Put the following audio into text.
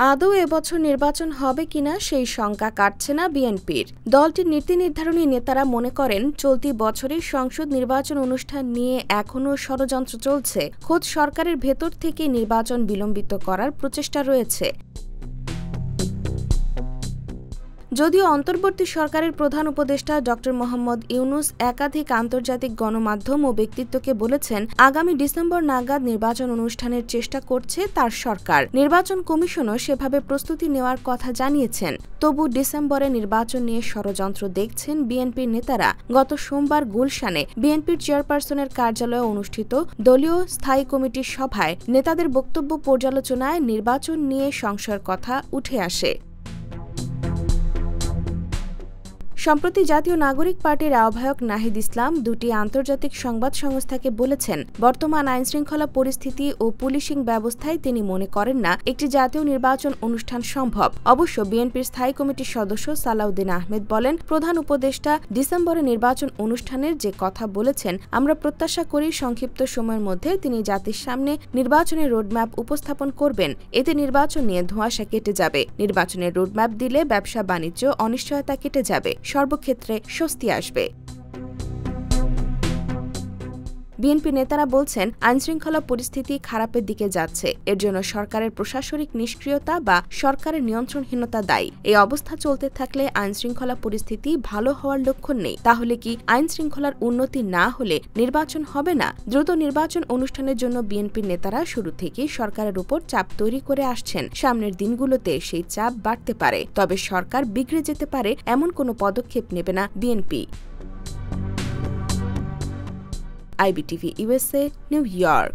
আদৌ এবছর নির্বাচন হবে কিনা সেই শঙ্কা কাটছে না বিএনপির। দলটির নীতি নির্ধারণী নেতারা মনে করেন, চলতি বছরের সংসদ নির্বাচন অনুষ্ঠান নিয়ে এখনও ষড়যন্ত্র চলছে। খোদ সরকারের ভেতর থেকে নির্বাচন বিলম্বিত করার প্রচেষ্টা রয়েছে। যদিও অন্তর্বর্তী সরকারের প্রধান উপদেষ্টা ড. মোহাম্মদ ইউনূস একাধিক আন্তর্জাতিক গণমাধ্যম ও ব্যক্তিত্বকে বলেছেন, আগামী ডিসেম্বর নাগাদ নির্বাচন অনুষ্ঠানের চেষ্টা করছে তার সরকার। নির্বাচন কমিশনও সেভাবে প্রস্তুতি নেওয়ার কথা জানিয়েছেন। তবু ডিসেম্বরে নির্বাচন নিয়ে ষড়যন্ত্র দেখছেন বিএনপির নেতারা। গত সোমবার গুলশানে বিএনপির চেয়ারপারসনের কার্যালয়ে অনুষ্ঠিত দলীয় স্থায়ী কমিটির সভায় নেতাদের বক্তব্য পর্যালোচনায় নির্বাচন নিয়ে সংশয়ের কথা উঠে আসে। সম্প্রতি জাতীয় নাগরিক পার্টির আহ্বায়ক নাহিদ ইসলাম দুটি আন্তর্জাতিক সংবাদ সংস্থাকে বলেছেন, বর্তমান আইনশৃঙ্খলা পরিস্থিতি ও পুলিশিং ব্যবস্থায় তিনি মনে করেন না একটি জাতীয় নির্বাচন অনুষ্ঠান সম্ভব। অবশ্য বিএনপির স্থায়ী কমিটির সদস্য সালাউদ্দিন আহমেদ বলেন, প্রধান উপদেষ্টা ডিসেম্বরে নির্বাচন অনুষ্ঠানের যে কথা বলেছেন, আমরা প্রত্যাশা করি সংক্ষিপ্ত সময়ের মধ্যে তিনি জাতির সামনে নির্বাচনের রোডম্যাপ উপস্থাপন করবেন। এতে নির্বাচন নিয়ে ধোঁয়াশা কেটে যাবে। নির্বাচনের রোডম্যাপ দিলে ব্যবসা বাণিজ্য অনিশ্চয়তা কেটে যাবে, সর্বক্ষেত্রে স্বস্তি আসবে। বিএনপি নেতারা বলছেন, আইনশৃঙ্খলা পরিস্থিতি খারাপের দিকে যাচ্ছে। এর জন্য সরকারের প্রশাসনিক নিষ্ক্রিয়তা বা সরকারের নিয়ন্ত্রণহীনতা দায়ী। এই অবস্থা চলতে থাকলে আইনশৃঙ্খলা পরিস্থিতি ভালো হওয়ার লক্ষণ নেই। তাহলে কি আইনশৃঙ্খলার উন্নতি না হলে নির্বাচন হবে না? দ্রুত নির্বাচন অনুষ্ঠানের জন্য বিএনপির নেতারা শুরু থেকেই সরকারের উপর চাপ তৈরি করে আসছেন। সামনের দিনগুলোতে সেই চাপ বাড়তে পারে। তবে সরকার বিগড়ে যেতে পারে এমন কোনো পদক্ষেপ নেবে না BNP. IBTV USA, New York।